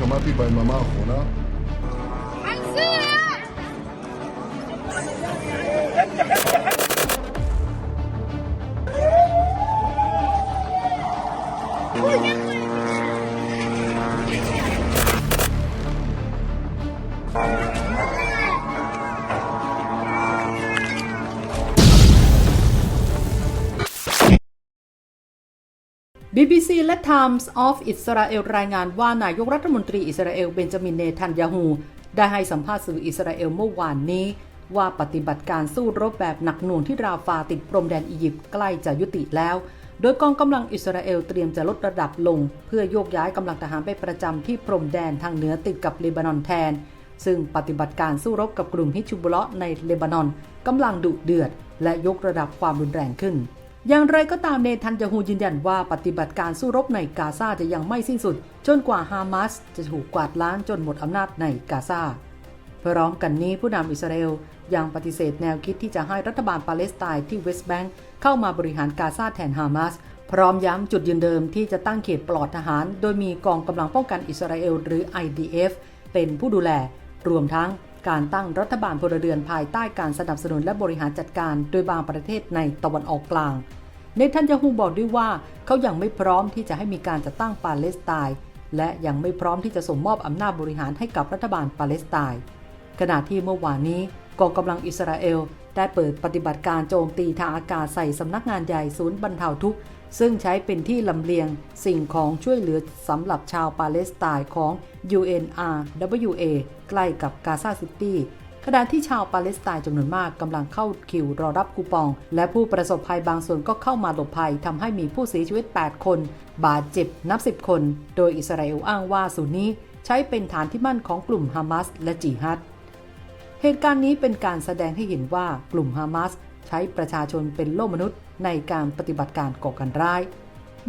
שמעתי ביממה האחרונה. BBC และ Times of Israel รายงานว่านายกรัฐมนตรีอิสราเอลเบนจามิน เนทันยาฮูได้ให้สัมภาษณ์สื่ออิสราเอลเมื่อวานนี้ว่าปฏิบัติการสู้รบแบบหนักหน่วงที่ราฟาติดพรมแดนอียิปต์ใกล้จะยุติแล้วโดยกองกำลังอิสราเอลเตรียมจะลดระดับลงเพื่อโยกย้ายกำลังทหารไปประจำที่พรมแดนทางเหนือติดกับเลบานอนแทนซึ่งปฏิบัติการสู้รบกับกลุ่มฮิซบุลเราะห์ในเลบานอนกำลังดุเดือดและยกระดับความรุนแรงขึ้นอย่างไรก็ตามเนทันยาฮูยืนยันว่าปฏิบัติการสู้รบในกาซาจะยังไม่สิ้นสุดจนกว่าฮามาสจะถูกกวาดล้างจนหมดอำนาจในกาซาพร้อมกันนี้ผู้นำอิสราเอลยังปฏิเสธแนวคิดที่จะให้รัฐบาลปาเลสไตน์ที่เวสต์แบงก์เข้ามาบริหารกาซาแทนฮามาสพร้อมย้ำจุดยืนเดิมที่จะตั้งเขตปลอดทหารโดยมีกองกำลังป้องกันอิสราเอลหรือ IDF เป็นผู้ดูแลรวมทั้งการตั้งรัฐบาลพลเรือนภายใต้การสนับสนุนและบริหารจัดการโดยบางประเทศในตะวันออกกลางเนทันยาฮูบอกด้วยว่าเขายังไม่พร้อมที่จะให้มีการจัดตั้งปาเลสไตน์และยังไม่พร้อมที่จะส่งมอบอำนาจบริหารให้กับรัฐบาลปาเลสไตน์ขณะที่เมื่อวานนี้กองกำลังอิสราเอลได้เปิดปฏิบัติการโจมตีทางอากาศใส่สำนักงานใหญ่ศูนย์บรรเทาทุกข์ซึ่งใช้เป็นที่ลำเลียงสิ่งของช่วยเหลือสำหรับชาวปาเลสไตน์ของ UNRWA ใกล้กับกาซาซิตี้ขณะที่ชาวปาเลสไตน์จำนวนมากกำลังเข้าคิวรอรับคูปองและผู้ประสบภัยบางส่วนก็เข้ามาหลบภัยทำให้มีผู้เสียชีวิต8คนบาดเจ็บนับ10คนโดยอิสราเอลอ้างว่าศูนย์นี้ใช้เป็นฐานที่มั่นของกลุ่มฮามาสและจิฮัดเหตุการณ์นี้เป็นการแสดงให้เห็นว่ากลุ่มฮามาสใช้ประชาชนเป็นโล่มนุษย์ในการปฏิบัติการก่อการร้าย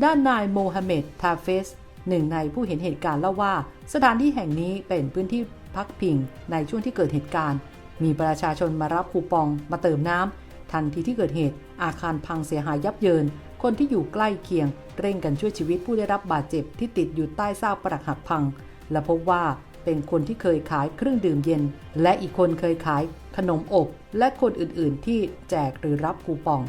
ด้านนายโมฮัมเหม็ด ทาเฟสหนึ่งในผู้เห็นเหตุการณ์เล่าว่าสถานที่แห่งนี้เป็นพื้นที่พักพิงในช่วงที่เกิดเหตุการณ์มีประชาชนมารับคูปองมาเติมน้ำทันทีที่เกิดเหตุอาคารพังเสียหายยับเยินคนที่อยู่ใกล้เคียงเร่งกันช่วยชีวิตผู้ได้รับบาดเจ็บที่ติดอยู่ใต้ซากปรักหักพังและพบว่าเป็นคนที่เคยขายเครื่องดื่มเย็นและอีกคนเคยขายขนมอบและคนอื่นๆที่แจกหรือรับคูปอง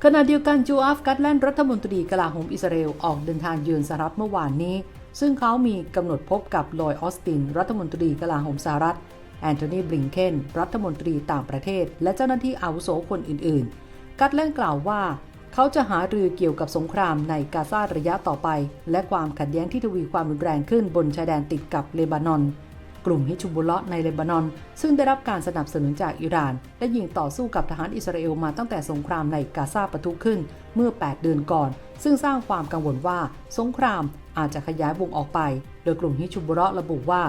ขณะเดียวกันจูอาฟ กัตแลนด์รัฐมนตรีกลาโหมอิสราเอลออกเดินทางเยือนสหรัฐเมื่อวานนี้ซึ่งเขามีกำหนดพบกับลอยด์ ออสตินรัฐมนตรีกลาโหมสหรัฐแอนโทนี บลิงเคนรัฐมนตรีต่างประเทศและเจ้าหน้าที่อาวุโสคนอื่นๆกัตแลนด์กล่าวว่าเขาจะหารือเกี่ยวกับสงครามในกาซาระยะต่อไปและความขัดแย้งที่ทวีความรุนแรงขึ้นบนชายแดนติดกับเลบานอนกลุ่มฮิซบุลเราะห์ในเลบานอนซึ่งได้รับการสนับสนุนจากอิหร่านได้ยิงต่อสู้กับทหารอิสราเอลมาตั้งแต่สงครามในกาซาปะทุขึ้นเมื่อ8เดือนก่อนซึ่งสร้างความกังวลว่าสงครามอาจจะขยายวงออกไปโดยกลุ่มฮิซบุลเราะห์ระบุว่า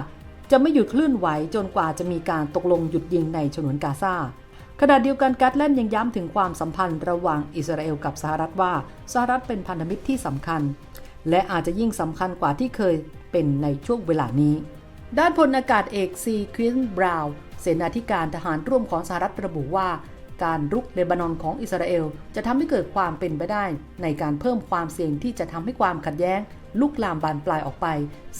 จะไม่หยุดเคลื่อนไหวจนกว่าจะมีการตกลงหยุดยิงในฉนวนกาซาขณะเดียวกันกัตแลนด์ยังย้ำถึงความสัมพันธ์ระหว่างอิสราเอลกับสหรัฐว่าสหรัฐเป็นพันธมิตรที่สำคัญและอาจจะยิ่งสำคัญกว่าที่เคยเป็นในช่วงเวลานี้ด้านพลอากาศเอกซีควินบราวน์เสนาธิการทหารร่วมของสหรัฐระบุว่าการรุกเลบานอนของอิสราเอลจะทำให้เกิดความเป็นไปได้ในการเพิ่มความเสี่ยงที่จะทำให้ความขัดแย้งลุกลามบานปลายออกไป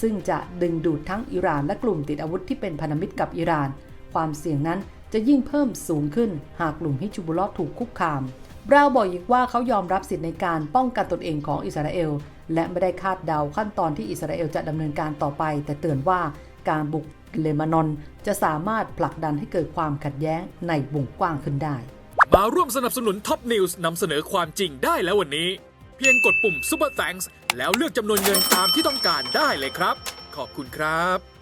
ซึ่งจะดึงดูดทั้งอิหร่านและกลุ่มติดอาวุธที่เป็นพันธมิตรกับอิหร่านความเสี่ยงนั้นจะยิ่งเพิ่มสูงขึ้นหากกลุ่มฮิซบุลเราะห์ถูกคุกคามบราวน์บอกอีกว่าเขายอมรับสิทธิในการป้องกันตนเองของอิสราเอลและไม่ได้คาดเดาขั้นตอนที่อิสราเอลจะดำเนินการต่อไปแต่เตือนว่าการบุกเลบานอนจะสามารถผลักดันให้เกิดความขัดแย้งในวงกว้างขึ้นได้มาร่วมสนับสนุนท็อปนิวส์นำเสนอความจริงได้แล้ววันนี้เพียงกดปุ่ม Super Thanks แล้วเลือกจำนวนเงินตามที่ต้องการได้เลยครับขอบคุณครับ